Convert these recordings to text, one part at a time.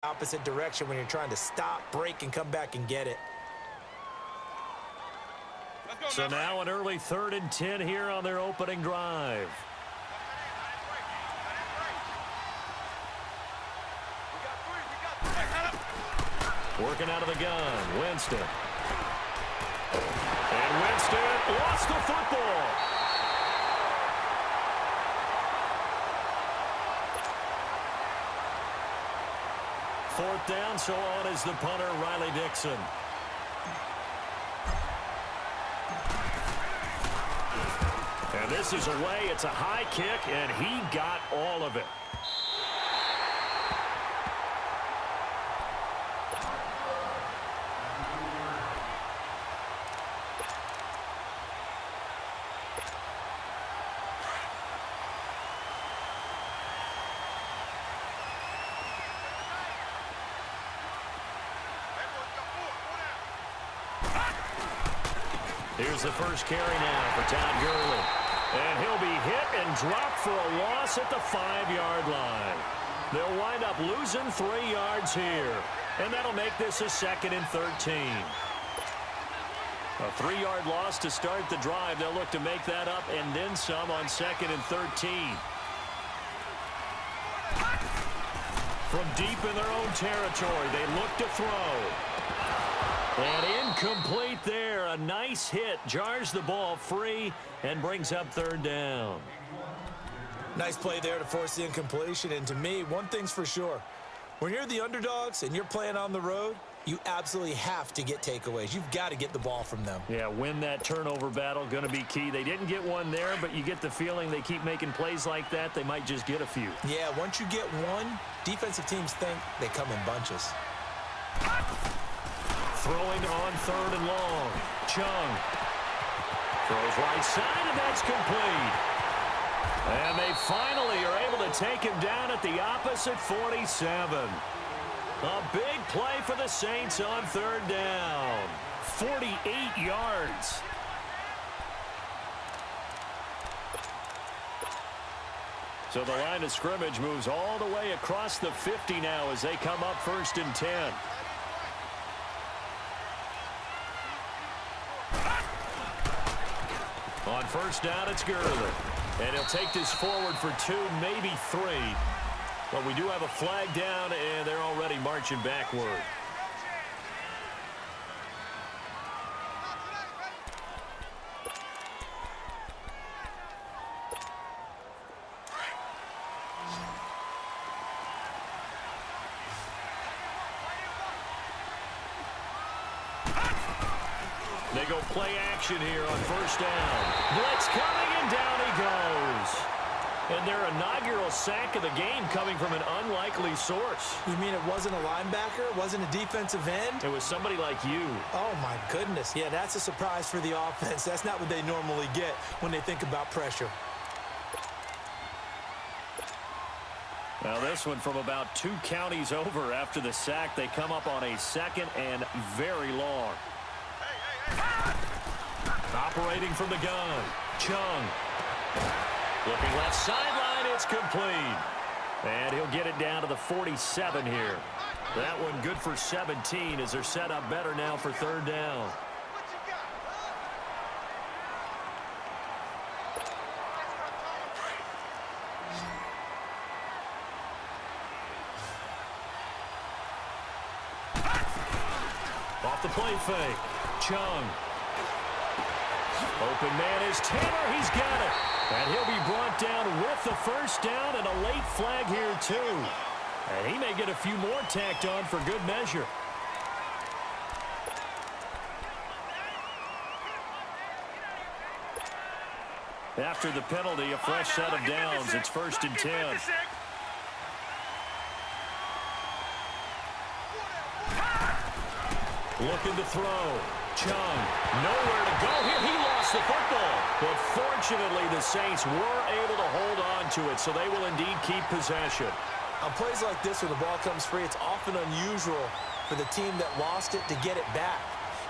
opposite direction when you're trying to stop, break, and come back and get it. So now an early 3rd and 10 here on their opening drive. Working out of the gun, Winston. And Winston lost the football. Fourth down, so on is the punter, Riley Dixon. And this is away. It's a high kick, and he got all of it. Here's the first carry now for Todd Gurley. And he'll be hit and dropped for a loss at the 5-yard line. They'll wind up losing 3 yards here. And that'll make this a 2nd and 13. A 3-yard loss to start the drive. They'll look to make that up and then some on 2nd and 13. From deep in their own territory, they look to throw. And incomplete there. A nice hit. Jars the ball free and brings up 3rd down. Nice play there to force the incompletion. And to me, one thing's for sure. When you're the underdogs and you're playing on the road, you absolutely have to get takeaways. You've got to get the ball from them. Yeah, win that turnover battle. Going to be key. They didn't get one there, but you get the feeling they keep making plays like that. They might just get a few. Yeah, once you get one, defensive teams think they come in bunches. Throwing on 3rd and long. Chung throws right side, and that's complete. And they finally are able to take him down at the opposite 47. A big play for the Saints on 3rd down. 48 yards. So the line of scrimmage moves all the way across the 50 now as they come up 1st and 10. On 1st down, it's Gurley. And he'll take this forward for 2, maybe 3. But we do have a flag down, and they're already marching backward. They go play action here on 1st down. Blitz coming, and down he goes. And their inaugural sack of the game coming from an unlikely source. You mean it wasn't a linebacker? It wasn't a defensive end? It was somebody like you. Oh, my goodness. Yeah, that's a surprise for the offense. That's not what they normally get when they think about pressure. Now this one from about 2 counties over after the sack. They come up on a 2nd and very long. Operating from the gun, Chung. Looking left sideline, it's complete. And he'll get it down to the 47 here. That one good for 17 as they're set up better now for 3rd down. Off the play fake, Chung. Open man is Tanner. He's got it. And he'll be brought down with the 1st down and a late flag here, too. And he may get a few more tacked on for good measure. After the penalty, a fresh set of downs. It's 1st and 10. Looking to throw. Chung, nowhere to go here. He lost the football. But fortunately, the Saints were able to hold on to it, so they will indeed keep possession. On plays like this where the ball comes free, it's often unusual for the team that lost it to get it back.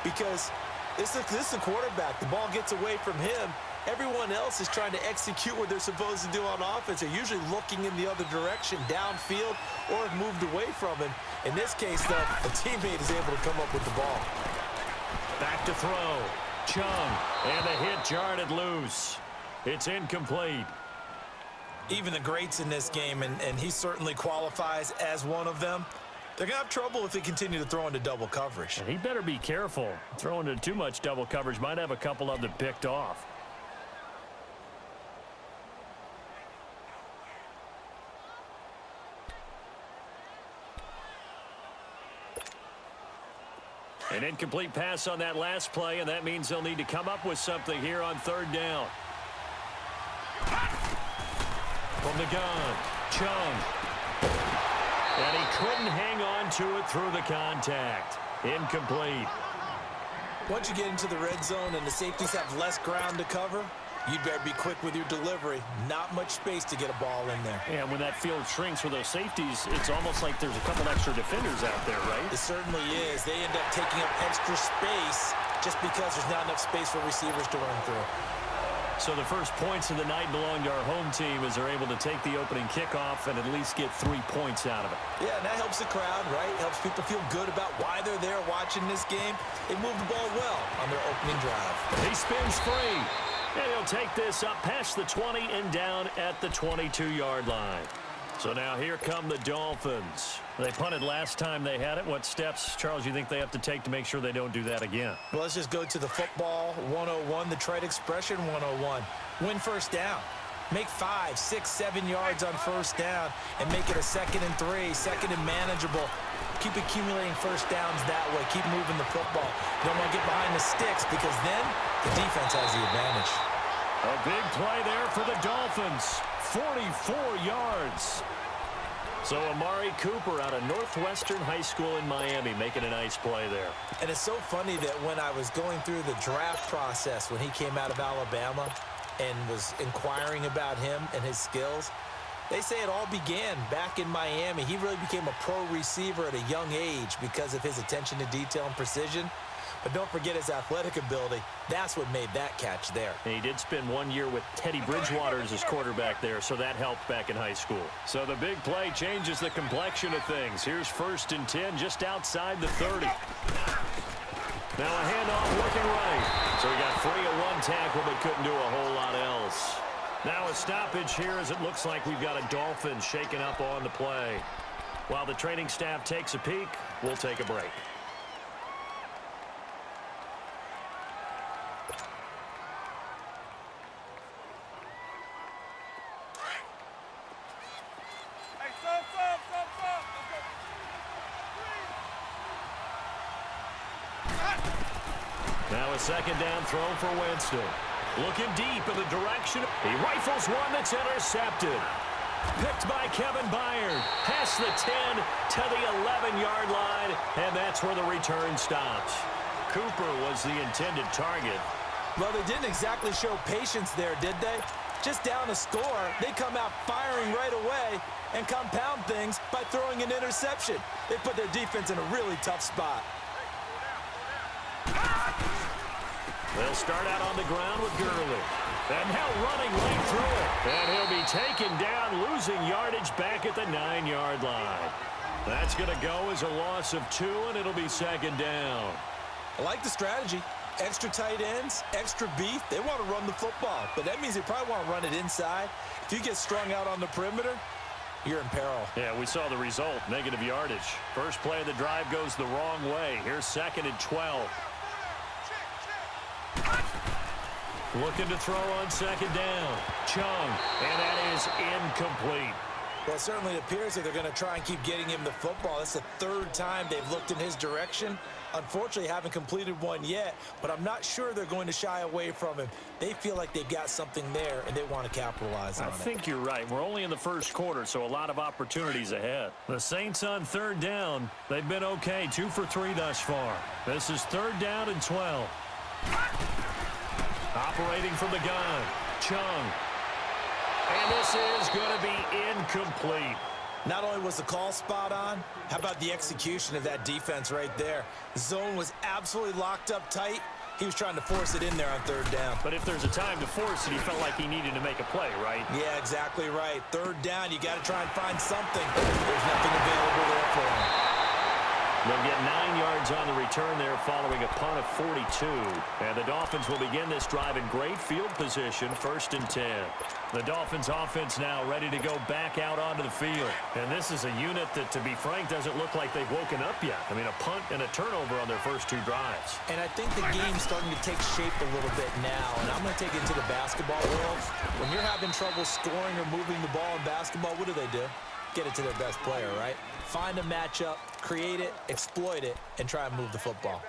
Because this is the quarterback. The ball gets away from him, Everyone else is trying to execute what they're supposed to do on offense. They're usually looking in the other direction, downfield, or have moved away from him. In this case, though, a teammate is able to come up with the ball. Back to throw. Chung, and the hit jarred loose. It's incomplete. Even the greats in this game, and he certainly qualifies as one of them, they're going to have trouble if they continue to throw into double coverage. And he better be careful. Throwing into too much double coverage might have a couple of them picked off. An incomplete pass on that last play, and that means they'll need to come up with something here on third down. From the gun, Chung. And he couldn't hang on to it through the contact. Incomplete. Once you get into the red zone and the safeties have less ground to cover, you'd better be quick with your delivery. Not much space to get a ball in there. And when that field shrinks for those safeties, it's almost like there's a couple extra defenders out there, right? It certainly is. They end up taking up extra space just because there's not enough space for receivers to run through. So the first points of the night belong to our home team as they're able to take the opening kickoff and at least get 3 points out of it. Yeah, and that helps the crowd, right? Helps people feel good about why they're there watching this game. They move the ball well on their opening drive. He spins free. And he'll take this up past the 20 and down at the 22-yard line. So now here come the Dolphins. They punted last time they had it. What steps, Charles, you think they have to take to make sure they don't do that again? Well, let's just go to the football 101, the trite expression 101. Win first down. Make 5, 6, 7 yards on first down and make it a 2nd and 3, second and manageable. Keep accumulating first downs that way. Keep moving the football. You don't want to get behind the sticks because then the defense has the advantage. A big play there for the Dolphins. 44 yards. So Amari Cooper out of Northwestern High School in Miami making a nice play there. And it's so funny that when I was going through the draft process when he came out of Alabama and was inquiring about him and his skills, they say it all began back in Miami. He really became a pro receiver at a young age because of his attention to detail and precision. But don't forget his athletic ability. That's what made that catch there. And he did spend 1 year with Teddy Bridgewater as his quarterback there, so that helped back in high school. So the big play changes the complexion of things. Here's 1st and 10 just outside the 30. Now a handoff working right. So he got free of one tackle but couldn't do a whole lot else. Now a stoppage here as it looks like we've got a Dolphin shaken up on the play. While the training staff takes a peek, we'll take a break. Now a 2nd down throw for Winston. Looking deep in the direction. He rifles one that's intercepted. Picked by Kevin Byard. Past the 10 to the 11-yard line. And that's where the return stops. Cooper was the intended target. Well, they didn't exactly show patience there, did they? Just down a score, they come out firing right away and compound things by throwing an interception. They put their defense in a really tough spot. They'll start out on the ground with Gurley. And now running right through it. And he'll be taken down, losing yardage back at the 9-yard line. That's going to go as a loss of 2, and it'll be 2nd down. I like the strategy. Extra tight ends, extra beef. They want to run the football, but that means they probably want to run it inside. If you get strung out on the perimeter, you're in peril. Yeah, we saw the result, negative yardage. First play of the drive goes the wrong way. Here's 2nd and 12. Looking to throw on 2nd down. Chung, and that is incomplete. Well, it certainly appears that they're going to try and keep getting him the football. That's the 3rd time they've looked in his direction. Unfortunately, haven't completed one yet, but I'm not sure they're going to shy away from him. They feel like they've got something there, and they want to capitalize on it. I think you're right. We're only in the first quarter, so a lot of opportunities ahead. The Saints on 3rd down. They've been okay, 2 for 3 thus far. This is 3rd down and 12. Operating from the gun, Chung. And this is going to be incomplete. Not only was the call spot on, how about the execution of that defense right there? The zone was absolutely locked up tight, He was trying to force it in there on third down. But if there's a time to force it, he felt like he needed to make a play, right? Yeah, exactly right. Third down, you got to try and find something. There's nothing available there for him. They'll get 9 yards on the return there following a punt of 42. And the Dolphins will begin this drive in great field position, 1st and 10. The Dolphins offense now ready to go back out onto the field. And this is a unit that, to be frank, doesn't look like they've woken up yet. I mean, a punt and a turnover on their first 2 drives. And I think the game's starting to take shape a little bit now. And I'm going to take it into the basketball world. When you're having trouble scoring or moving the ball in basketball, what do? Get it to their best player, right? Find a matchup, create it, exploit it, and try and move the football.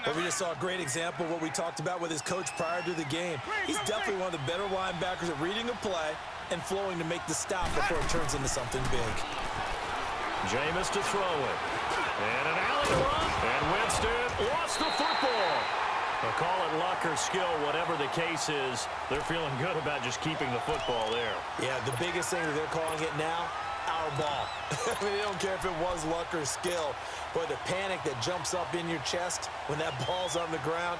But we just saw a great example of what we talked about with his coach prior to the game. He's definitely one of the better linebackers at reading a play and flowing to make the stop before it turns into something big. Jameis to throw it. And an alley run. And Winston lost the football. They'll call it luck or skill, whatever the case is. They're feeling good about just keeping the football there. Yeah, the biggest thing that they're calling it now, our ball. I mean, they don't care if it was luck or skill. But the panic that jumps up in your chest when that ball's on the ground,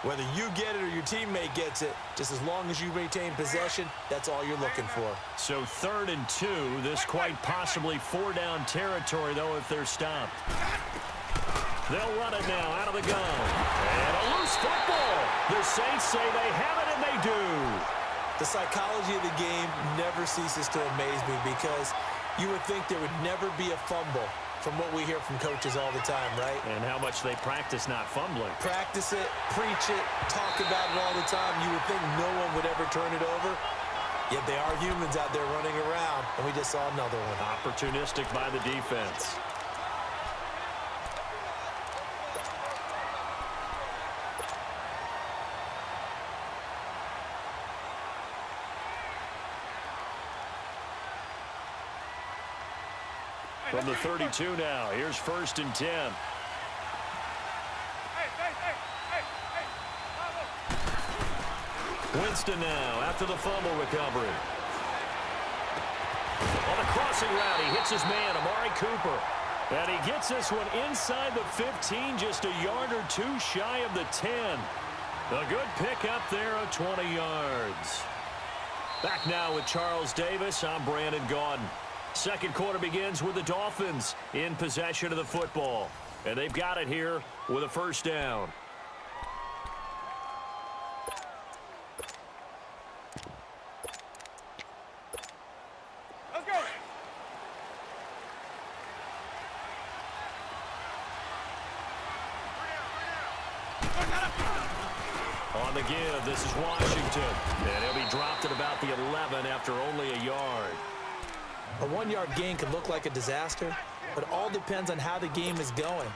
whether you get it or your teammate gets it, just as long as you maintain possession, that's all you're looking for. So 3rd and 2, this quite possibly 4-down territory, though, if they're stopped. They'll run it now out of the gun. And a loose football. The Saints say they have it, and they do. The psychology of the game never ceases to amaze me because you would think there would never be a fumble from what we hear from coaches all the time, right? And how much they practice not fumbling. Practice it, preach it, talk about it all the time. You would think no one would ever turn it over. Yet they are humans out there running around, and we just saw another one. Opportunistic by the defense. From the 32 now, here's 1st and 10. Winston now after the fumble recovery. On the crossing route, he hits his man, Amari Cooper. And he gets this one inside the 15, just a yard or 2 shy of the 10. A good pickup there of 20 yards. Back now with Charles Davis, I'm Brandon Gaudin. Second quarter begins with the Dolphins in possession of the football. And they've got it here with a 1st down. On the give, this is Washington. And he'll be dropped at about the 11 after only a yard. A 1-yard gain can look like a disaster, but it all depends on how the game is going.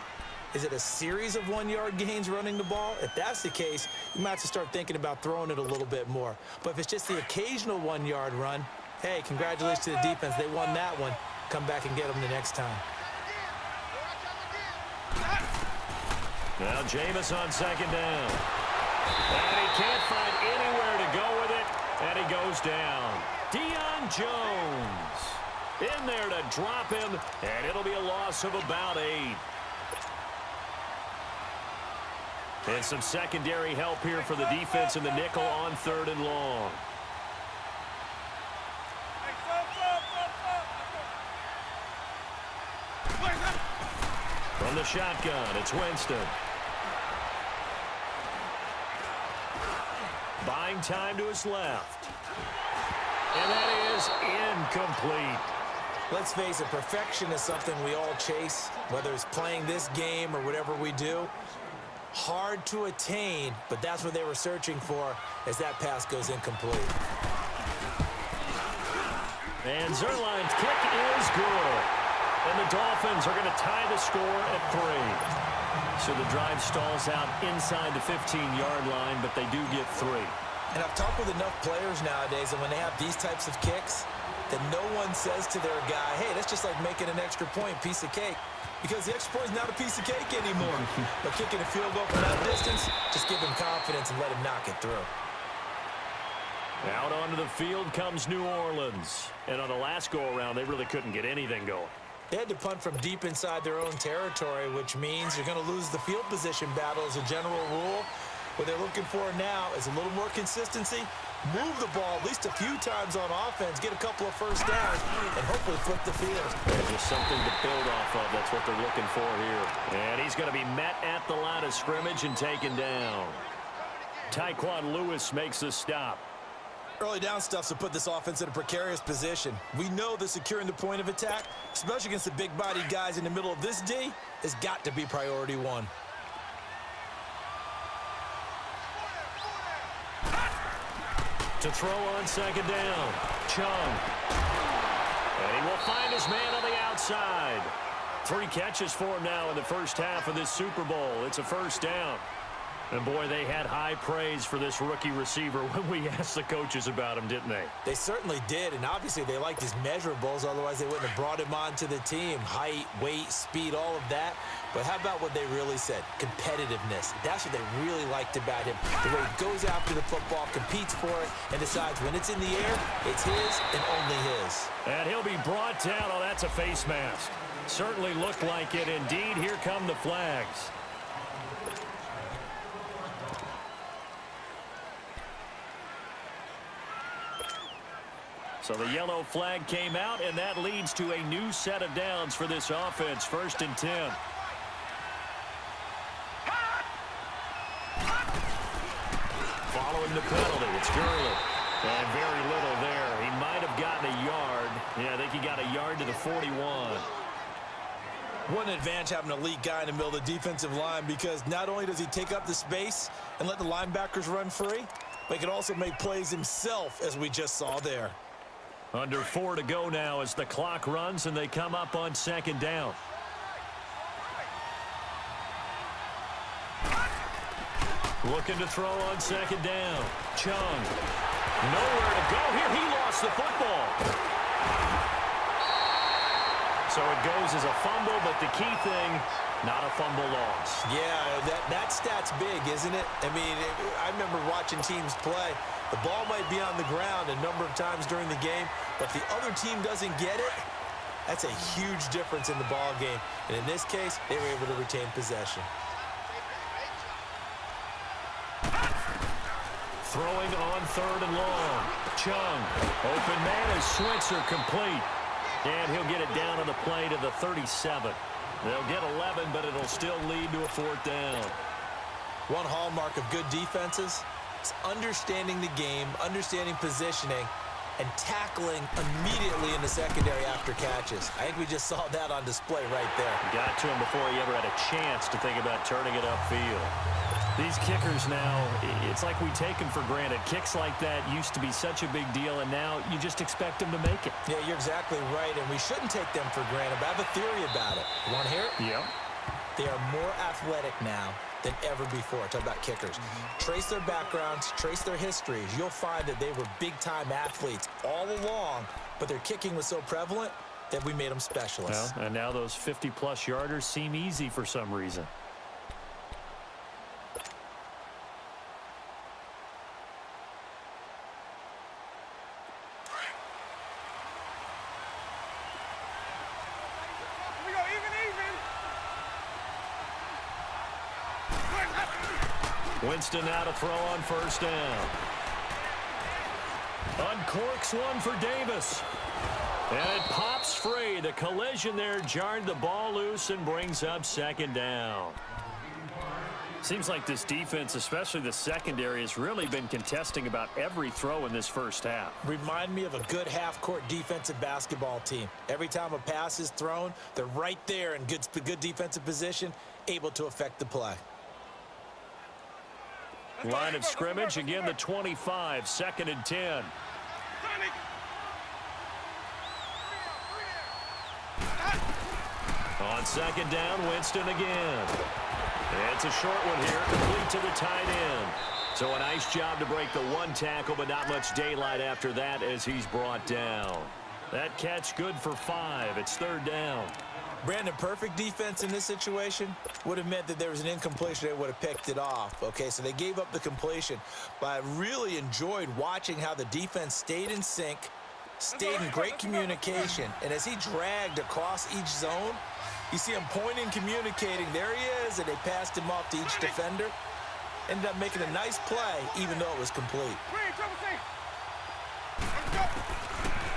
Is it a series of 1-yard gains running the ball? If that's the case, you might have to start thinking about throwing it a little bit more. But if it's just the occasional 1-yard run, hey, congratulations to the defense. They won that one. Come back and get them the next time. Now Jameis on 2nd down. And he can't find anywhere to go with it, and he goes down. Deion Jones in there to drop him, and it'll be a loss of about 8. And some secondary help here for the defense in the nickel on 3rd and long. From the shotgun, it's Winston. Buying time to his left. And that is incomplete. Let's face it, perfection is something we all chase, whether it's playing this game or whatever we do. Hard to attain, but that's what they were searching for as that pass goes incomplete. And Zerline's kick is good. And the Dolphins are going to tie the score at 3. So the drive stalls out inside the 15-yard line, but they do get 3. And I've talked with enough players nowadays, and when they have these types of kicks, that no one says to their guy, hey, that's just like making an extra point, piece of cake. Because the extra point is not a piece of cake anymore. But kicking a field goal from that distance, just give him confidence and let him knock it through. Out onto the field comes New Orleans. And on the last go-around, they really couldn't get anything going. They had to punt from deep inside their own territory, which means you're going to lose the field position battle as a general rule. What they're looking for now is a little more consistency, move the ball at least a few times on offense, get a couple of first downs, and hopefully flip the field. Just something to build off of. That's what they're looking for here. And he's going to be met at the line of scrimmage and taken down. Tyquan Lewis makes the stop. Early down stuff to put this offense in a precarious position. We know that securing the point of attack, especially against the big-bodied guys in the middle of this D, has got to be priority one. To throw on second down, Chung. And he will find his man on the outside. 3 catches for him now in the first half of this Super Bowl. It's a first down. And, boy, they had high praise for this rookie receiver when we asked the coaches about him, didn't they? They certainly did, and obviously they liked his measurables. Otherwise, they wouldn't have brought him onto the team. Height, weight, speed, all of that. But how about what they really said? Competitiveness. That's what they really liked about him. The way he goes after the football, competes for it, and decides when it's in the air, it's his and only his. And he'll be brought down. Oh, that's a face mask. Certainly looked like it. Indeed, here come the flags. So the yellow flag came out, and that leads to a new set of downs for this offense. 1st and 10. Following the penalty, it's Gurley. And very little there. He might have gotten a yard. Yeah, I think he got a yard to the 41. What an advantage having an elite guy in the middle of the defensive line, because not only does he take up the space and let the linebackers run free, but he can also make plays himself, as we just saw there. Under 4 to go now as the clock runs and they come up on second down. Looking to throw on second down. Chung. Nowhere to go here. He lost the football. So it goes as a fumble, but the key thing, not a fumble loss. Yeah, that stat's big, isn't it? I mean, I remember watching teams play. The ball might be on the ground a number of times during the game, but if the other team doesn't get it, that's a huge difference in the ball game. And in this case, they were able to retain possession. Throwing on 3rd and long. Chung. Open man is Switzer complete. And he'll get it down on the play to the 37. They'll get 11, but it'll still lead to a 4th down. One hallmark of good defenses is understanding the game, understanding positioning, and tackling immediately in the secondary after catches. I think we just saw that on display right there. Got to him before he ever had a chance to think about turning it upfield. These kickers now, it's like we take them for granted. Kicks like that used to be such a big deal, and now you just expect them to make it. Yeah, you're exactly right, and we shouldn't take them for granted, but I have a theory about it. You want to hear it? Yeah. They are more athletic now than ever before. Talk about kickers. Trace their backgrounds, trace their histories. You'll find that they were big-time athletes all along, but their kicking was so prevalent that we made them specialists. Well, and now those 50-plus yarders seem easy for some reason. Winston now to throw on 1st down. Uncorks one for Davis. And it pops free. The collision there jarred the ball loose and brings up 2nd down. Seems like this defense, especially the secondary, has really been contesting about every throw in this first half. Remind me of a good half-court defensive basketball team. Every time a pass is thrown, they're right there in good defensive position, able to affect the play. Line of scrimmage, again the 25, 2nd and 10. On 2nd down, Winston again. It's a short one here, complete to the tight end. So a nice job to break the 1 tackle, but not much daylight after that as he's brought down. That catch good for 5. It's 3rd down. Brandon, perfect defense in this situation would have meant that there was an incompletion. They would have picked it off. Okay, so they gave up the completion. But I really enjoyed watching how the defense stayed in sync, stayed in great communication, and as he dragged across each zone, you see him pointing, communicating. There he is, and they passed him off to each defender. Ended up making a nice play, even though it was complete.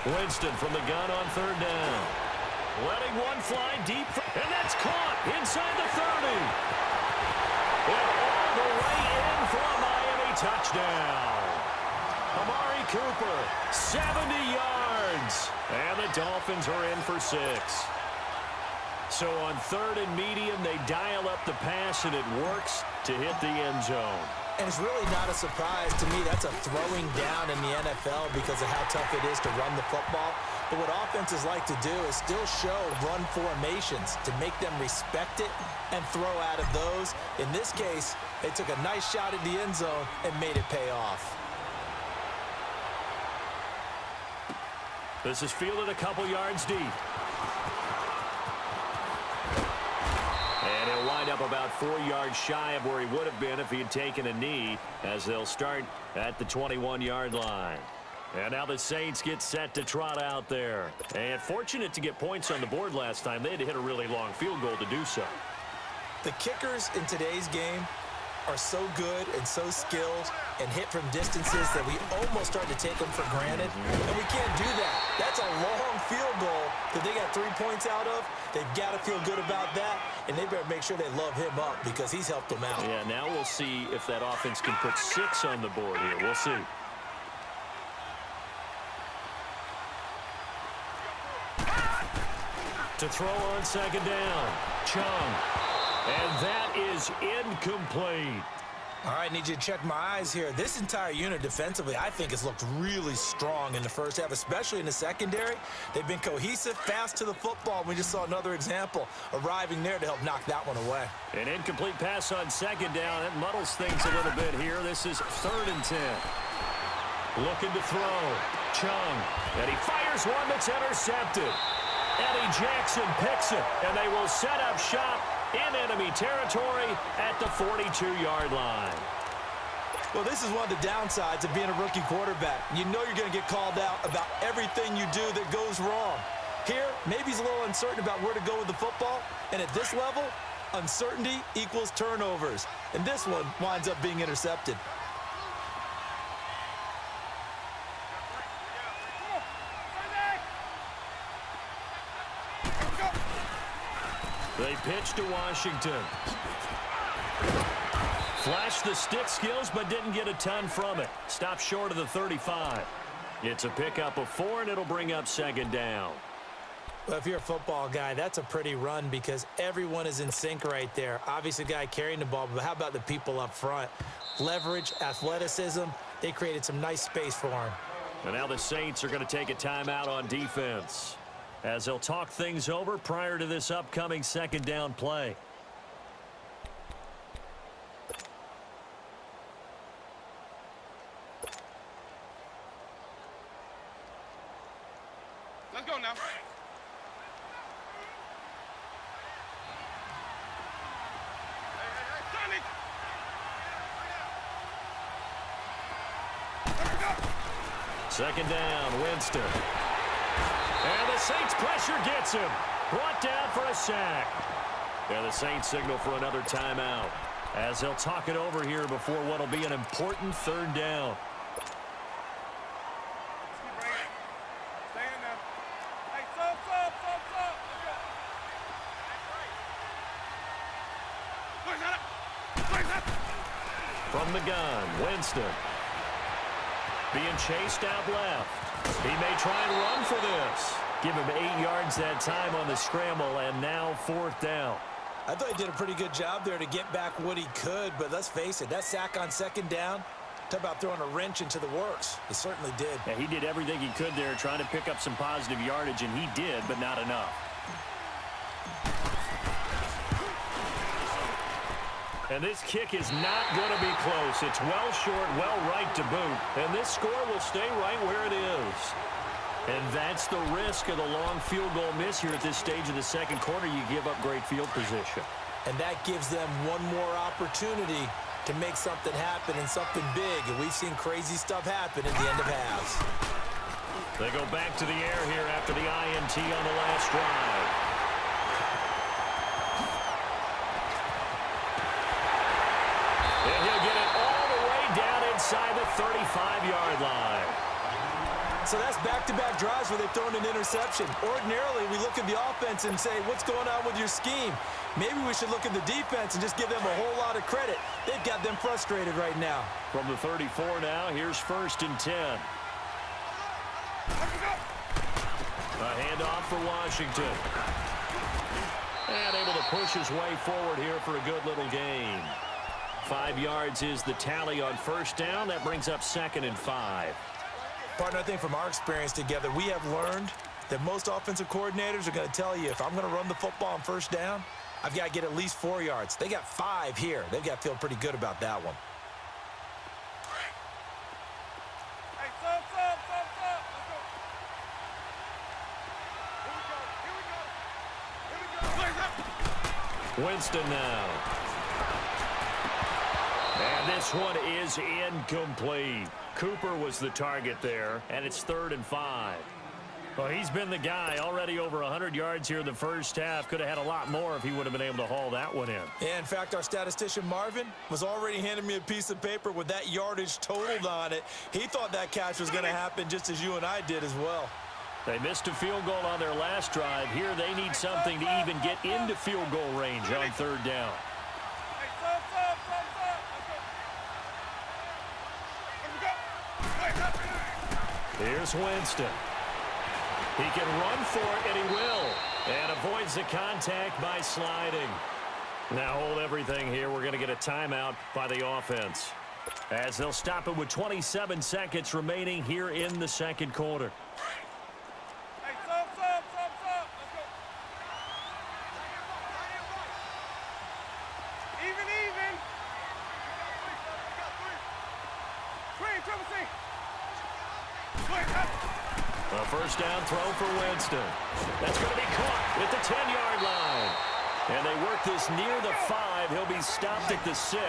Winston from the gun on third down. Letting one fly deep, and that's caught inside the 30. And all the way in for a Miami touchdown. Amari Cooper, 70 yards. And the Dolphins are in for 6. So on third and medium, they dial up the pass, and it works to hit the end zone. And it's really not a surprise to me. That's a throwing down in the NFL because of how tough it is to run the football. But what offenses like to do is still show run formations to make them respect it and throw out of those. In this case, they took a nice shot at the end zone and made it pay off. This is fielded a couple yards deep. And he'll wind up about 4 yards shy of where he would have been if he had taken a knee, as they'll start at the 21-yard line. And now the Saints get set to trot out there. And fortunate to get points on the board last time. They had to hit a really long field goal to do so. The kickers in today's game are so good and so skilled and hit from distances that we almost start to take them for granted. And we can't do that. That's a long field goal that they got 3 points out of. They've got to feel good about that, and they better make sure they love him up because he's helped them out. Yeah, now we'll see if that offense can put 6 on the board here. We'll see. To throw on second down, Chung. And that is incomplete. All right, need you to check my eyes here. This entire unit defensively, I think, has looked really strong in the first half, especially in the secondary. They've been cohesive, fast to the football. We just saw another example arriving there to help knock that one away. An incomplete pass on second down. It muddles things a little bit here. This is 3rd and 10. Looking to throw. Chung. And he fires one that's intercepted. Eddie Jackson picks it, and they will set up shop in enemy territory at the 42-yard line. Well, this is one of the downsides of being a rookie quarterback. You know you're going to get called out about everything you do that goes wrong. Here, maybe he's a little uncertain about where to go with the football, and at this level, uncertainty equals turnovers. And this one winds up being intercepted. They pitch to Washington. Flashed the stick skills, but didn't get a ton from it. Stopped short of the 35. It's a pickup of 4, and it'll bring up second down. Well, if you're a football guy, that's a pretty run because everyone is in sync right there. Obviously, the guy carrying the ball, but how about the people up front? Leverage, athleticism, they created some nice space for him. And now the Saints are going to take a timeout on defense, as they'll talk things over prior to this upcoming second down play. Let's go now. Sonic! Second down, Winston. And the Saints pressure gets him. Brought down for a sack. And the Saints signal for another timeout, as they'll talk it over here before what will be an important third down. From the gun, Winston. Being chased out left. He may try and run for this. Give him 8 yards that time on the scramble, and now 4th down. I thought he did a pretty good job there to get back what he could, but let's face it, that sack on second down, talk about throwing a wrench into the works. He certainly did. Yeah, he did everything he could there, trying to pick up some positive yardage, and he did, but not enough. And this kick is not going to be close. It's well short, well right to boot. And this score will stay right where it is. And that's the risk of the long field goal miss here at this stage of the second quarter. You give up great field position. And that gives them one more opportunity to make something happen and something big. And we've seen crazy stuff happen at the end of halves. They go back to the air here after the INT on the last drive. And he'll get it all the way down inside the 35-yard line. So that's back-to-back drives where they've thrown an interception. Ordinarily, we look at the offense and say, what's going on with your scheme? Maybe we should look at the defense and just give them a whole lot of credit. They've got them frustrated right now. From the 34 now, here's 1st and 10. A handoff for Washington. And able to push his way forward here for a good little gain. 5 yards is the tally on 1st down. That brings up 2nd and 5. Partner, I think from our experience together, we have learned that most offensive coordinators are going to tell you, if I'm going to run the football on 1st down, I've got to get at least 4 yards. They got 5 here. They've got to feel pretty good about that one. Winston now. And this one is incomplete. Cooper was the target there, and it's 3rd and 5. Well, he's been the guy. Already over 100 yards here in the first half. Could have had a lot more if he would have been able to haul that one in. Yeah, in fact, our statistician Marvin was already handing me a piece of paper with that yardage totaled on it. He thought that catch was going to happen just as you and I did as well. They missed a field goal on their last drive. Here they need something to even get into field goal range on 3rd down. Here's Winston. He can run for it, and he will. And avoids the contact by sliding. Now hold everything here. We're going to get a timeout by the offense, as they'll stop it with 27 seconds remaining here in the 2nd quarter. A 1st down throw for Winston. That's going to be caught at the 10-yard line. And they work this near the 5. He'll be stopped at the 6.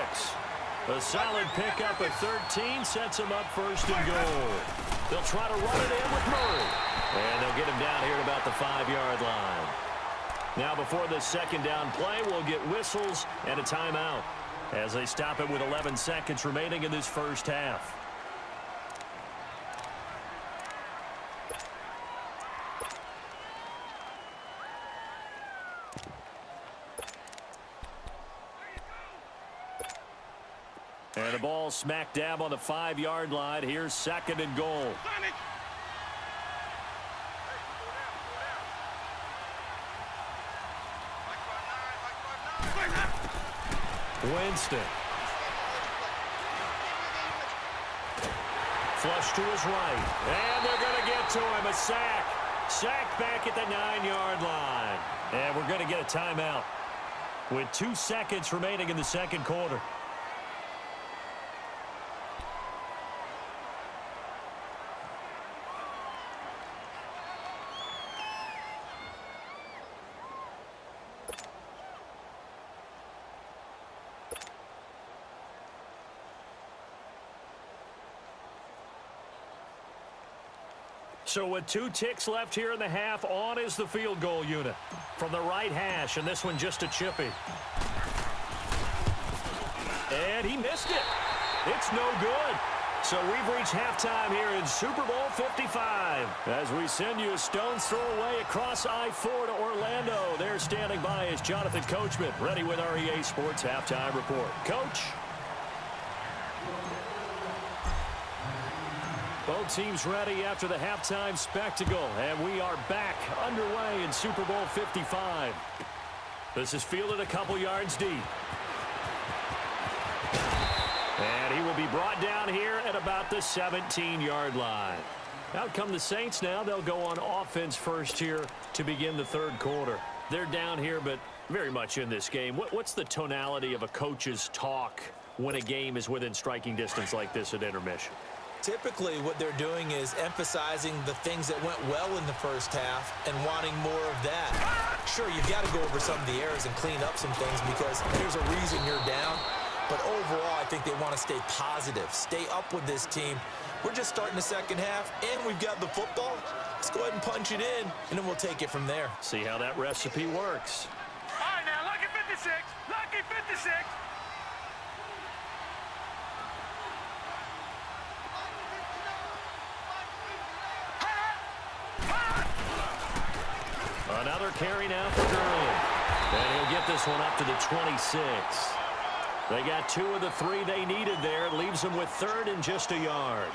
A solid pickup at 13 sets him up 1st and goal. They'll try to run it in with Murray. And they'll get him down here at about the 5-yard line. Now before the 2nd down play, we'll get whistles and a timeout as they stop it with 11 seconds remaining in this first half. And the ball smack dab on the 5-yard line. Here's 2nd and goal. Winston. Flush to his right. And they're going to get to him. A sack. Sack back at the 9-yard line. And we're going to get a timeout with 2 seconds remaining in the 2nd quarter. So with 2 ticks left here in the half, on is the field goal unit from the right hash, and this one just a chippy. And he missed it. It's no good. So we've reached halftime here in Super Bowl 55. As we send you a stone's throw away across I-4 to Orlando. There standing by is Jonathan Coachman, ready with our EA Sports Halftime Report. Coach? Both teams ready after the halftime spectacle, and we are back underway in Super Bowl 55. This is fielded a couple yards deep. And he will be brought down here at about the 17-yard line. Out come the Saints now. They'll go on offense first here to begin the 3rd quarter. They're down here, but very much in this game. What's the tonality of a coach's talk when a game is within striking distance like this at intermission? Typically, what they're doing is emphasizing the things that went well in the first half and wanting more of that. Sure, you've got to go over some of the errors and clean up some things because there's a reason you're down. But overall, I think they want to stay positive, stay up with this team. We're just starting the second half, and we've got the football. Let's go ahead and punch it in, and then we'll take it from there. See how that recipe works. All right, now, lucky 56. Lucky 56. Another carry now for Gurley. And he'll get this one up to the 26. They got 2 of the 3 they needed there. It leaves them with 3rd and just a yard.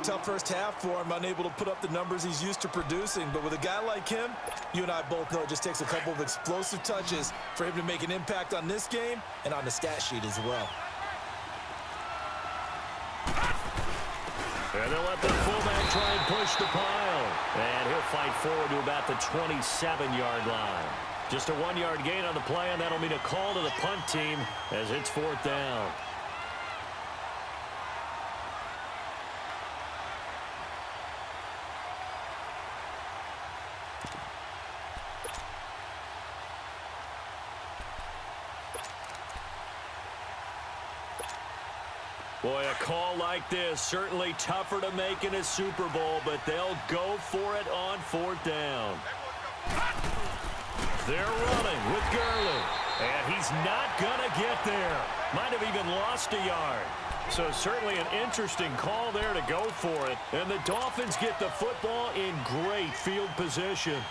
Tough first half for him, unable to put up the numbers he's used to producing. But with a guy like him, you and I both know it just takes a couple of explosive touches for him to make an impact on this game and on the stat sheet as well. And they'll let the fullback try and push the pile. And he'll fight forward to about the 27-yard line. Just a 1-yard gain on the play, and that'll mean a call to the punt team as it's 4th down. Boy, a call like this, certainly tougher to make in a Super Bowl, but they'll go for it on 4th down. They're running with Gurley, and he's not going to get there. Might have even lost a yard. So certainly an interesting call there to go for it. And the Dolphins get the football in great field position.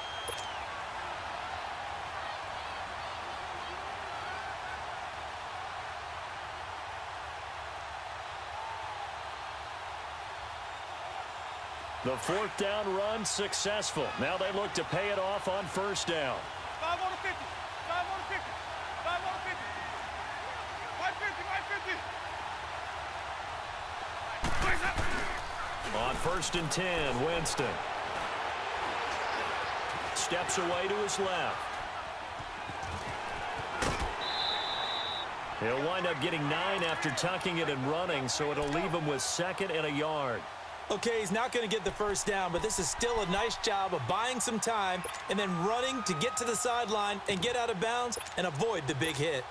The 4th down run successful. Now they look to pay it off on 1st down. 5 on the 50. 5 on the 50. 5 on the 50. 550. 550. On 1st and 10, Winston. Steps away to his left. He'll wind up getting 9 after tucking it and running, so it'll leave him with 2nd and a yard. Okay, he's not going to get the first down, but this is still a nice job of buying some time and then running to get to the sideline and get out of bounds and avoid the big hit.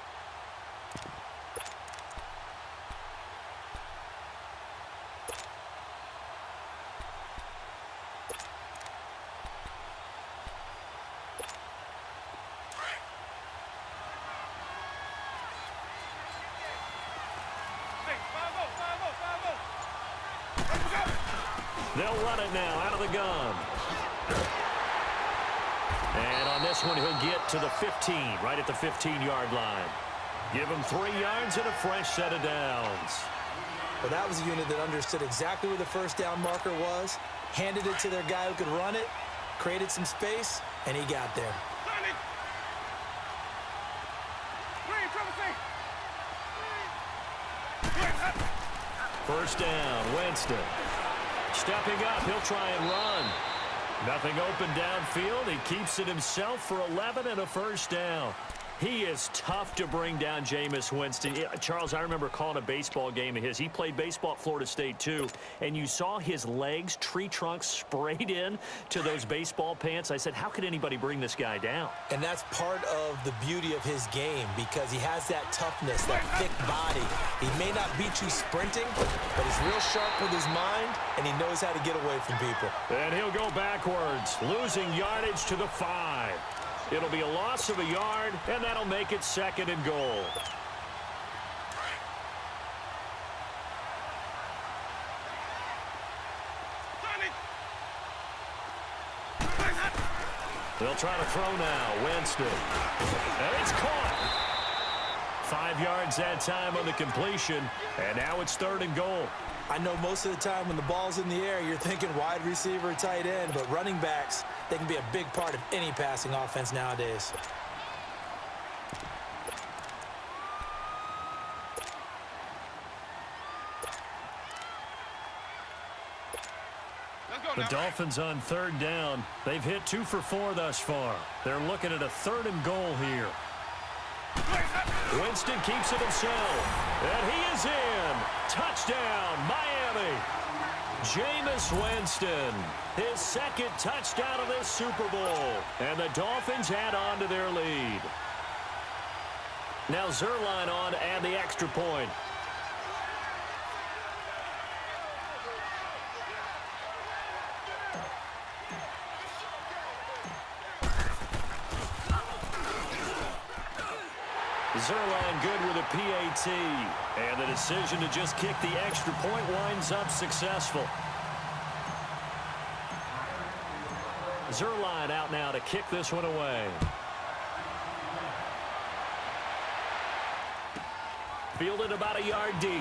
They'll run it now out of the gun. And on this one, he'll get to the 15, right at the 15-yard line. Give him 3 yards and a fresh set of downs. Well, that was a unit that understood exactly where the first down marker was, handed it to their guy who could run it, created some space, and he got there. First down, Winston. Stepping up, he'll try and run. Nothing open downfield. He keeps it himself for 11 and a first down. He is tough to bring down, Jameis Winston. Charles, I remember calling a baseball game of his. He played baseball at Florida State, too. And you saw his legs, tree trunks sprayed in to those baseball pants. I said, how could anybody bring this guy down? And that's part of the beauty of his game because he has that toughness, that thick body. He may not beat you sprinting, but he's real sharp with his mind, and he knows how to get away from people. And he'll go backwards, losing yardage to the 5. It'll be a loss of a yard, and that'll make it 2nd and goal. They'll try to throw now. Winston. And it's caught. 5 yards that time on the completion, and now it's 3rd and goal. I know most of the time when the ball's in the air, you're thinking wide receiver, tight end, but running backs, they can be a big part of any passing offense nowadays. The Dolphins on 3rd down. They've hit 2 for 4 thus far. They're looking at a 3rd and goal here. Winston keeps it himself. And he is in. Touchdown, Miami. Jameis Winston, his 2nd touchdown of this Super Bowl. And the Dolphins add on to their lead. Now Zerline on to add the extra point. Zerline good with a PAT. And the decision to just kick the extra point winds up successful. Zerline out now to kick this one away. Fielded about a yard deep.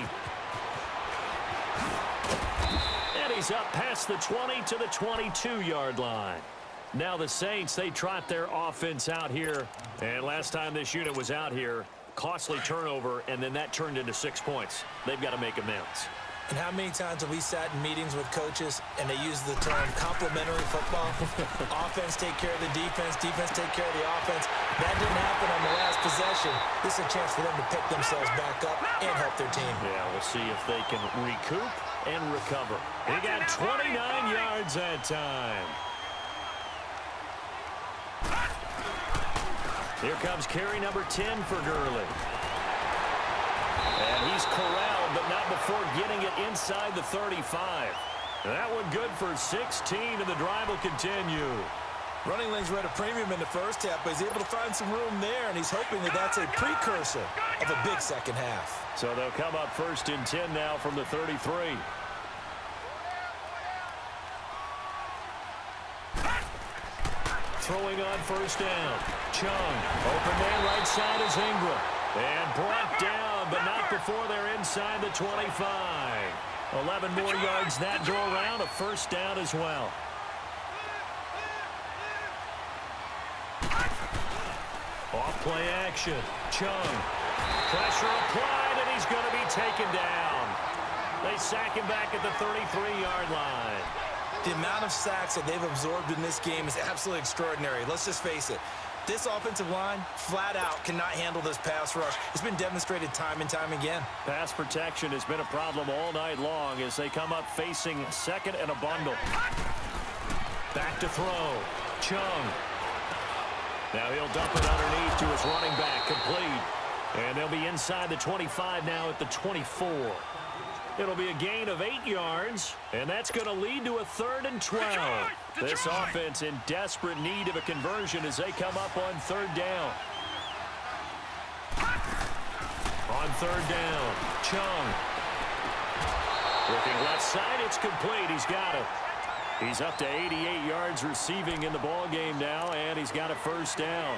And he's up past the 20 to the 22-yard line. Now the Saints, they trot their offense out here. And last time this unit was out here, costly turnover, and then that turned into 6 points. They've got to make amends. And how many times have we sat in meetings with coaches and they use the term complementary football? Offense take care of the defense, defense take care of the offense. That didn't happen on the last possession. This is a chance for them to pick themselves back up and help their team. Yeah, we'll see if they can recoup and recover. He got 29 yards that time. Here comes carry number 10 for Gurley. And he's corralled, but not before getting it inside the 35. That one good for 16, and the drive will continue. Running lanes were at a premium in the first half, but he's able to find some room there, and he's hoping that that's a precursor of a big second half. So they'll come up 1st and 10 now from the 33. Throwing on 1st down. Chung. Open man right side is Ingram. And brought down, but not before they're inside the 25. 11 more yards that go around. A 1st down as well. Off play action. Chung. Pressure applied, and he's going to be taken down. They sack him back at the 33-yard line. The amount of sacks that they've absorbed in this game is absolutely extraordinary. Let's just face it. This offensive line, flat out, cannot handle this pass rush. It's been demonstrated time and time again. Pass protection has been a problem all night long as they come up facing 2nd and a bundle. Back to throw. Chung. Now he'll dump it underneath to his running back, complete. And they'll be inside the 25 now at the 24. It'll be a gain of 8 yards, and that's going to lead to a 3rd and 12. This offense in desperate need of a conversion as they come up on 3rd down. On 3rd down, Chung. Looking left side, it's complete. He's got it. He's up to 88 yards receiving in the ball game now, and he's got a 1st down.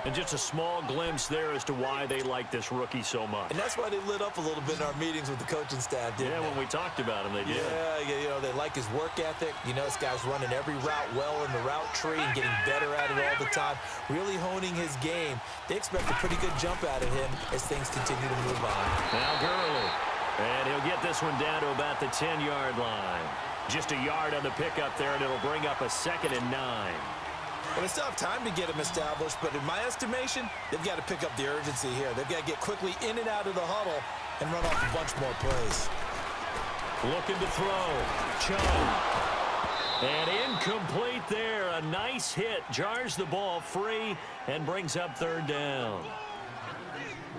And just a small glimpse there as to why they like this rookie so much. And that's why they lit up a little bit in our meetings with the coaching staff, didn't they? When we talked about him, they did. Yeah, you know, they like his work ethic. You know, this guy's running every route well in the route tree and getting better at it all the time, really honing his game. They expect a pretty good jump out of him as things continue to move on. Now Gurley. And he'll get this one down to about the 10-yard line. Just a yard on the pickup there, and it'll bring up a 2nd and 9. Well, they still have time to get him established, but in my estimation, they've got to pick up the urgency here. They've got to get quickly in and out of the huddle and run off a bunch more plays. Looking to throw. Chung. And incomplete there. A nice hit. Jars the ball free and brings up 3rd down.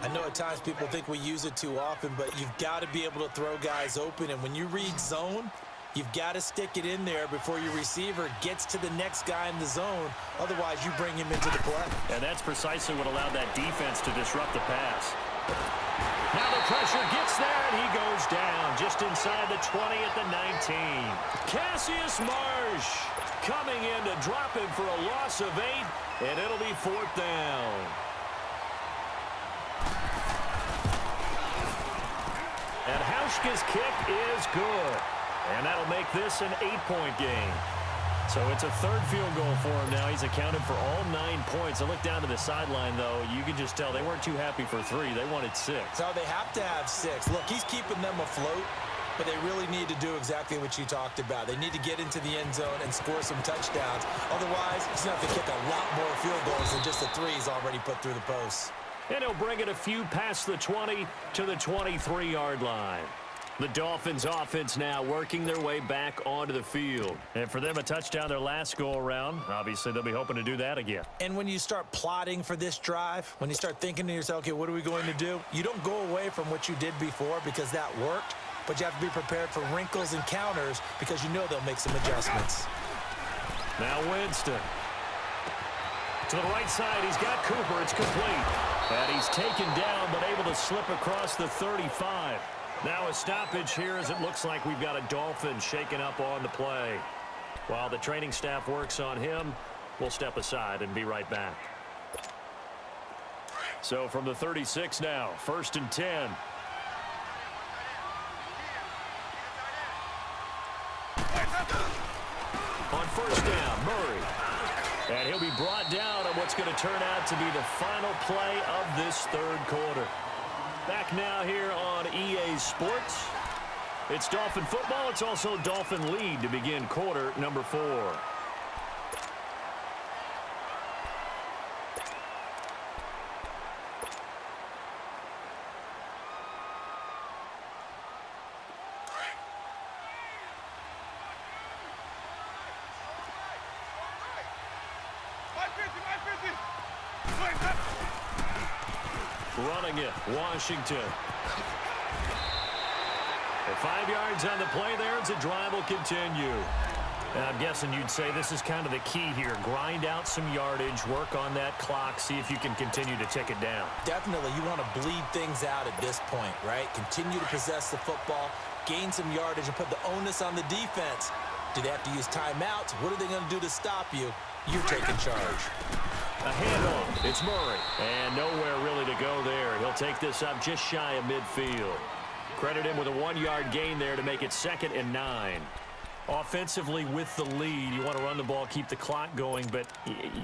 I know at times people think we use it too often, but you've got to be able to throw guys open. And when you read zone, you've got to stick it in there before your receiver gets to the next guy in the zone. Otherwise, you bring him into the play. And that's precisely what allowed that defense to disrupt the pass. Now the pressure gets there, and he goes down just inside the 20 at the 19. Cassius Marsh coming in to drop him for a loss of 8, and it'll be 4th down. And Hauschka's kick is good. And that'll make this an 8-point game. So it's a 3rd field goal for him now. He's accounted for all 9 points. I look down to the sideline, though. You can just tell they weren't too happy for 3. They wanted 6. So they have to have 6. Look, he's keeping them afloat, but they really need to do exactly what you talked about. They need to get into the end zone and score some touchdowns. Otherwise, he's going to have to kick a lot more field goals than just the 3 he's already put through the posts. And he'll bring it a few past the 20 to the 23-yard line. The Dolphins offense now working their way back onto the field. And for them, a touchdown their last go-around. Obviously, they'll be hoping to do that again. And when you start plotting for this drive, when you start thinking to yourself, okay, what are we going to do? You don't go away from what you did before because that worked, but you have to be prepared for wrinkles and counters because you know they'll make some adjustments. Now Winston. To the right side, he's got Cooper. It's complete. And he's taken down, but able to slip across the 35. Now a stoppage here as it looks like we've got a Dolphin shaken up on the play. While the training staff works on him, we'll step aside and be right back. So from the 36 now, 1st and 10. On 1st down, Murray. And he'll be brought down on what's going to turn out to be the final play of this 3rd quarter. Back now here on EA Sports. It's Dolphin football. It's also Dolphin lead to begin quarter number 4. Running it, Washington. And 5 yards on the play there as the drive will continue. And I'm guessing you'd say this is kind of the key here. Grind out some yardage, work on that clock, see if you can continue to tick it down. Definitely, you want to bleed things out at this point, right? Continue to possess the football, gain some yardage, and put the onus on the defense. Do they have to use timeouts? What are they going to do to stop you? You're taking charge. A handoff. It's Murray. And nowhere really to go there. He'll take this up just shy of midfield. Credit him with a 1-yard gain there to make it 2nd and 9. Offensively with the lead, you want to run the ball, keep the clock going, but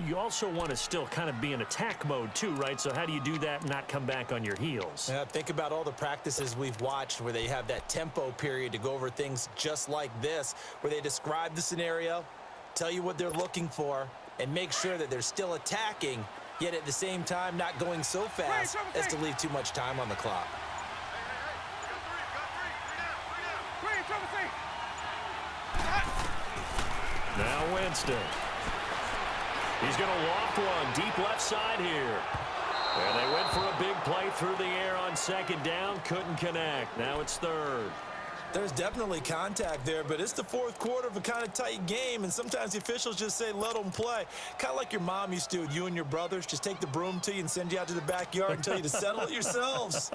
you also want to still kind of be in attack mode too, right? So how do you do that and not come back on your heels? Yeah, think about all the practices we've watched where they have that tempo period to go over things just like this, where they describe the scenario, tell you what they're looking for, and make sure that they're still attacking, yet at the same time not going so fast as to leave too much time on the clock. Now Winston. He's going to loft one deep left side here. And they went for a big play through the air on 2nd down. Couldn't connect. Now it's 3rd. There's definitely contact there, but it's the 4th quarter of a kind of tight game, and sometimes the officials just say, let them play. Kind of like your mom used to with you and your brothers. Just take the broom to you and send you out to the backyard and tell you to settle it yourselves.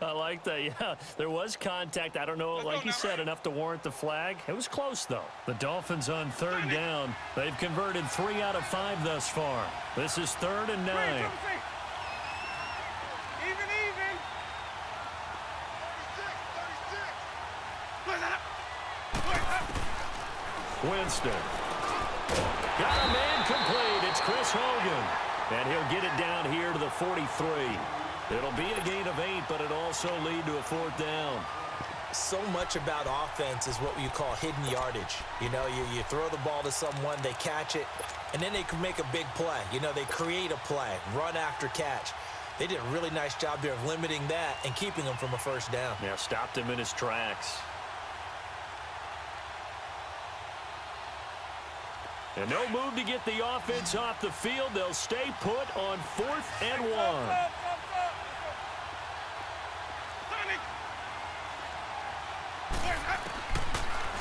I like that, yeah. There was contact. I don't know, like you said, enough to warrant the flag. It was close, though. The Dolphins on 3rd down. They've converted 3 out of 5 thus far. This is 3rd and 9. Winston. Got a man complete. It's Chris Hogan. And he'll get it down here to the 43. It'll be a gain of 8, but it'll also lead to a 4th down. So much about offense is what you call hidden yardage. You know, you throw the ball to someone, they catch it, and then they can make a big play. You know, they create a play, run after catch. They did a really nice job there of limiting that and keeping him from a 1st down. Yeah, stopped him in his tracks. And no move to get the offense off the field. They'll stay put on 4th and 1.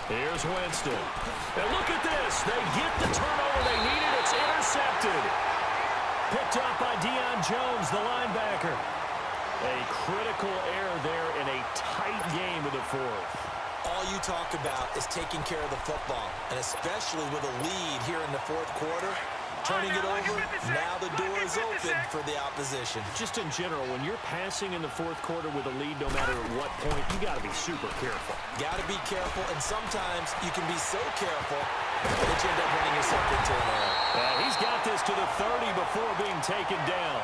Here's Winston. And look at this. They get the turnover they needed. It's intercepted. Picked up by Deion Jones, the linebacker. A critical error there in a tight game of the 4th. All you talk about is taking care of the football, and especially with a lead here in the 4th quarter, turning it over, now the door is open for the opposition. Just in general, when you're passing in the 4th quarter with a lead, no matter at what point, you got to be super careful. Got to be careful, and sometimes you can be so careful that you end up running yourself into an error. He's got this to the 30 before being taken down.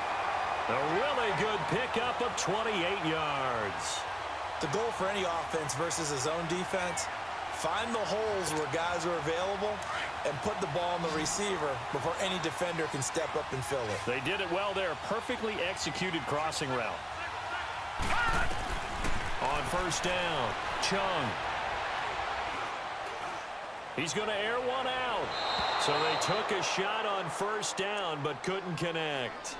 A really good pickup of 28 yards. The goal for any offense versus his own defense, find the holes where guys are available and put the ball on the receiver before any defender can step up and fill it. They did it well there. Perfectly executed crossing route. On first down, Chung. He's going to air one out. So they took a shot on first down but couldn't connect.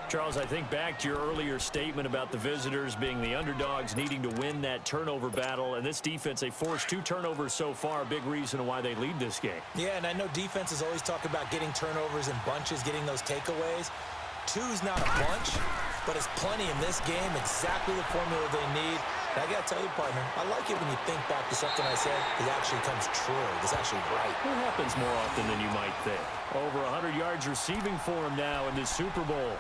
Charles, I think back to your earlier statement about the visitors being the underdogs needing to win that turnover battle. And this defense, they forced 2 turnovers so far, a big reason why they lead this game. Yeah, and I know defenses always talk about getting turnovers in bunches, getting those takeaways. 2's not a bunch, but it's plenty in this game, exactly the formula they need. And I got to tell you, partner, I like it when you think back to something I said. It actually comes true. It's actually right. It happens more often than you might think. Over 100 yards receiving for him now in this Super Bowl.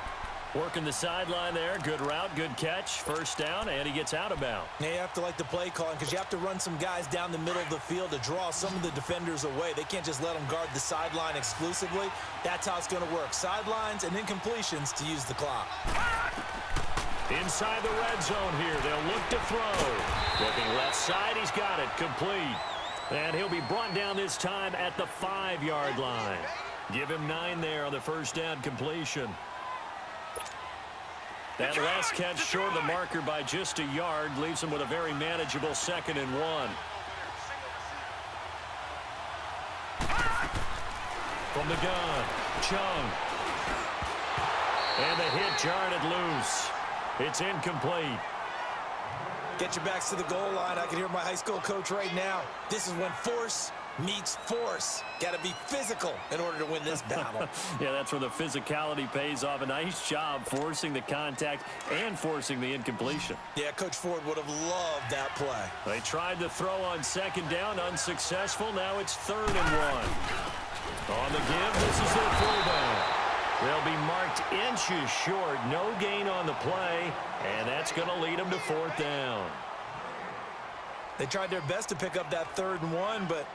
Working the sideline there. Good route, good catch. First down, and he gets out of bounds. Yeah, you have to like the play calling because you have to run some guys down the middle of the field to draw some of the defenders away. They can't just let them guard the sideline exclusively. That's how it's going to work. Sidelines and incompletions to use the clock. Inside the red zone here. They'll look to throw. Looking left side, he's got it. Complete. And he'll be brought down this time at the 5-yard line. Give him 9 there on the first down completion. That last catch short of the marker by just a yard leaves him with a very manageable 2nd and 1. From the gun, Chung. And the hit jarred it loose. It's incomplete. Get your backs to the goal line. I can hear my high school coach right now. This is when force meets force. Got to be physical in order to win this battle. Yeah, that's where the physicality pays off. A nice job forcing the contact and forcing the incompletion. Yeah, Coach Ford would have loved that play. They tried to throw on 2nd down, unsuccessful. Now it's 3rd and 1. On the give, this is their fullback. They'll be marked inches short. No gain on the play, and that's going to lead them to 4th down. They tried their best to pick up that 3rd and 1, but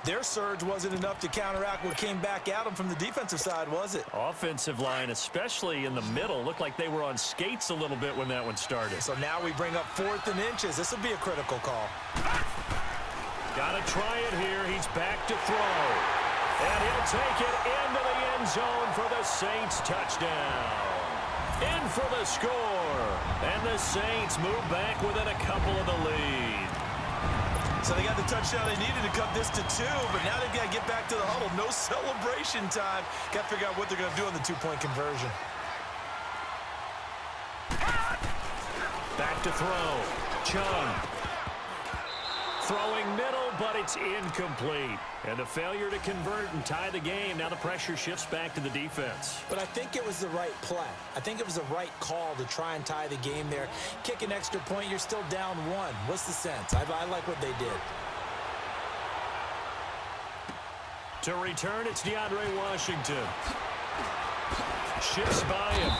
their surge wasn't enough to counteract what came back at them from the defensive side, was it? Offensive line, especially in the middle, looked like they were on skates a little bit when that one started. So now we bring up 4th and inches. This will be a critical call. Got to try it here. He's back to throw. And he'll take it into the end zone for the Saints touchdown. In for the score. And the Saints move back within a couple of the lead. So they got the touchdown they needed to cut this to 2, but now they've got to get back to the huddle. No celebration time. Got to figure out what they're going to do on the 2-point conversion. Back to throw. Chung. Throwing middle, but it's incomplete. And a failure to convert and tie the game. Now the pressure shifts back to the defense. But I think it was the right play. I think it was the right call to try and tie the game there. Kick an extra point, you're still down 1. What's the sense? I like what they did. To return, it's DeAndre Washington. Shifts by him.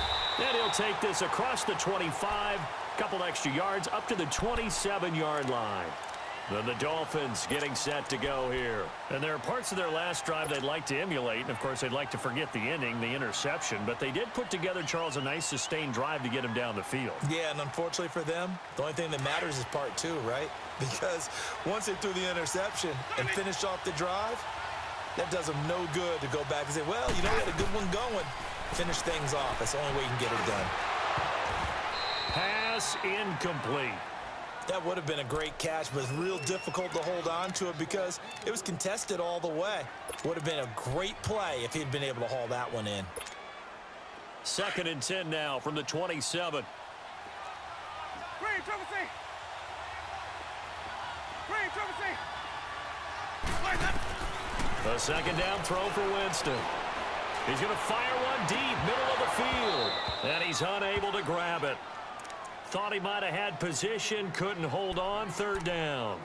And he'll take this across the 25. Couple extra yards up to the 27-yard line. Then the Dolphins getting set to go here. And there are parts of their last drive they'd like to emulate. And, of course, they'd like to forget the ending, the interception. But they did put together, Charles, a nice sustained drive to get him down the field. Yeah, and unfortunately for them, the only thing that matters is part 2, right? Because once they threw the interception and finished off the drive, that does them no good to go back and say, well, you know, we had a good one going. Finish things off. That's the only way you can get it done. Pass incomplete. That would have been a great catch, but it's real difficult to hold on to it because it was contested all the way. Would have been a great play if he'd been able to haul that one in. 2nd and 10 now from the 27. Green, triple C. Green, triple C. A 2nd down throw for Winston. He's going to fire one deep, middle of the field. And he's unable to grab it. Thought he might have had position, couldn't hold on. 3rd down.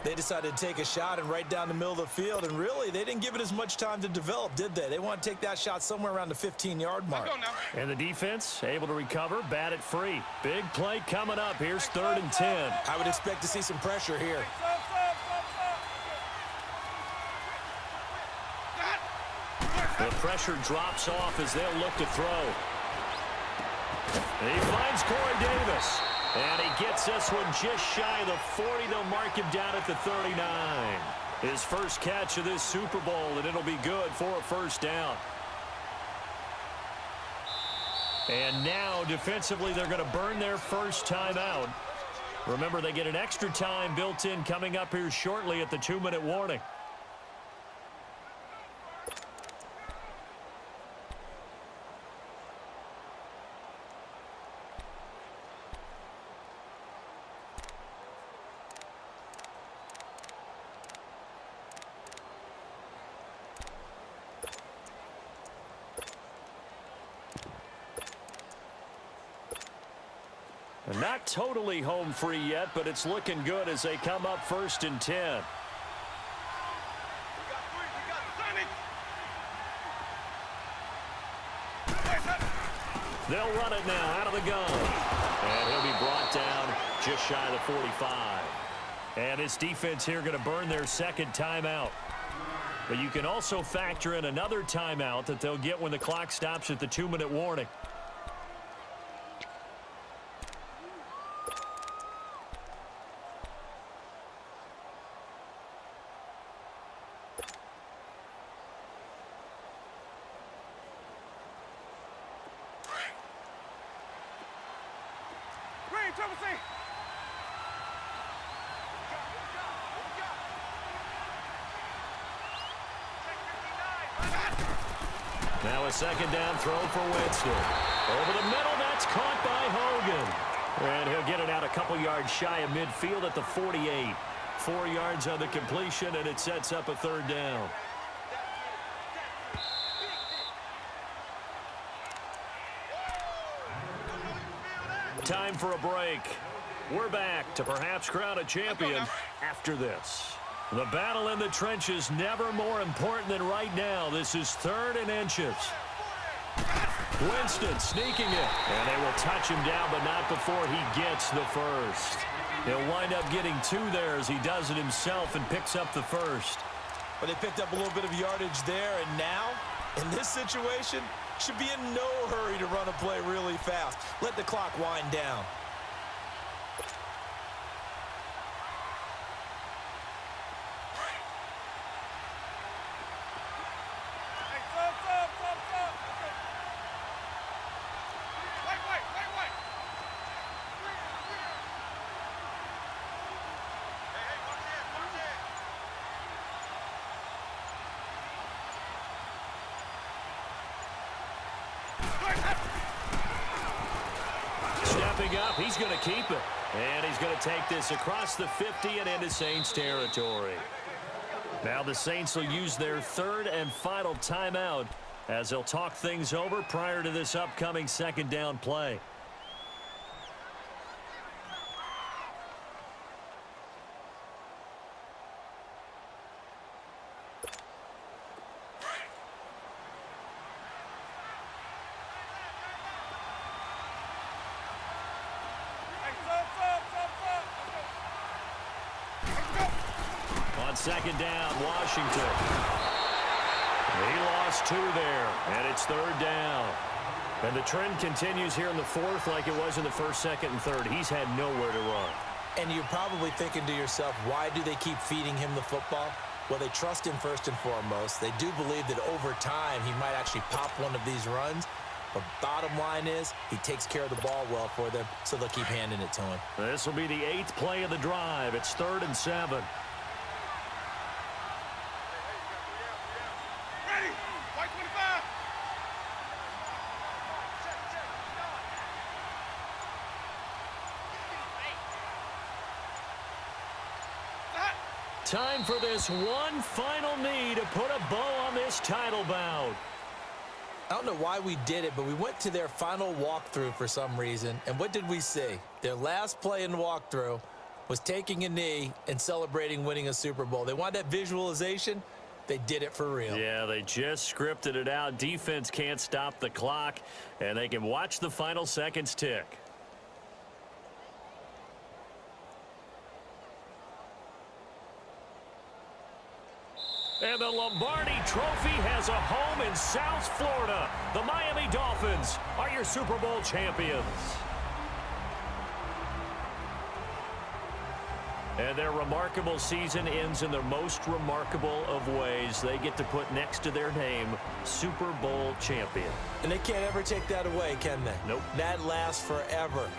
They decided to take a shot and right down the middle of the field, and really, they didn't give it as much time to develop, did they? They want to take that shot somewhere around the 15-yard mark. And the defense able to recover, bat it free. Big play coming up. Here's 3rd and 10. I would expect to see some pressure here. The pressure drops off as they'll look to throw. He finds Corey Davis. And he gets this one just shy of the 40. They'll mark him down at the 39. His first catch of this Super Bowl, and it'll be good for a 1st down. And now, defensively, they're going to burn their first time out. Remember, they get an extra time built in coming up here shortly at the 2-minute warning. Not totally home free yet, but it's looking good as they come up 1st and 10. They'll run it now out of the gun. And he'll be brought down just shy of the 45. And this defense here going to burn their second timeout. But you can also factor in another timeout that they'll get when the clock stops at the 2-minute warning. Now a second down throw for Winston. Over the middle, that's caught by Hogan. And he'll get it out a couple yards shy of midfield at the 48. 4 yards on the completion, and it sets up a 3rd down. Time for a break. We're back to perhaps crown a champion after this. The battle in the trenches never more important than right now. This is 3rd and inches. Winston sneaking it. And they will touch him down, but not before he gets the first. He'll wind up getting 2 there as he does it himself and picks up the first. But they picked up a little bit of yardage there, and now, in this situation, should be in no hurry to run a play really fast. Let the clock wind down. Stepping up, he's going to keep it. And he's going to take this across the 50 and into Saints territory. Now the Saints will use their 3rd and final timeout as they'll talk things over prior to this upcoming 2nd down play. On 2nd down, Washington. He lost 2 there, and it's 3rd down. And the trend continues here in the 4th like it was in the 1st, 2nd, and 3rd. He's had nowhere to run. And you're probably thinking to yourself, why do they keep feeding him the football? Well, they trust him first and foremost. They do believe that over time he might actually pop one of these runs. But bottom line is he takes care of the ball well for them, so they'll keep handing it to him. This will be the 8th play of the drive. It's 3rd and 7. Time for this one final knee to put a bow on this title bout. I don't know why we did it, but we went to their final walkthrough for some reason. And what did we see? Their last play in walkthrough was taking a knee and celebrating winning a Super Bowl. They want that visualization. They did it for real. Yeah, they just scripted it out. Defense can't stop the clock, and they can watch the final seconds tick. And the Lombardi Trophy has a home in South Florida. The Miami Dolphins are your Super Bowl champions. And their remarkable season ends in the most remarkable of ways. They get to put next to their name, Super Bowl champion. And they can't ever take that away, can they? Nope. That lasts forever.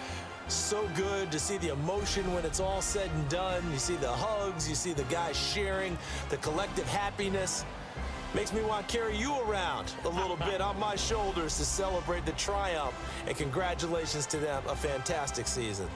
So good to see the emotion when it's all said and done. You see the hugs, you see the guys sharing, the collective happiness. Makes me want to carry you around a little bit on my shoulders to celebrate the triumph. And congratulations to them, a fantastic season.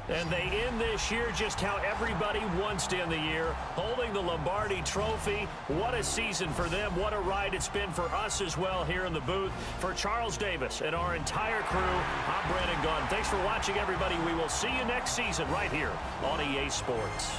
And they end this year just how everybody wants to end the year, holding the Lombardi Trophy. What a season for them. What a ride it's been for us as well here in the booth. For Charles Davis and our entire crew, I'm Brandon Gaudin. Thanks for watching, everybody. We will see you next season right here on EA Sports.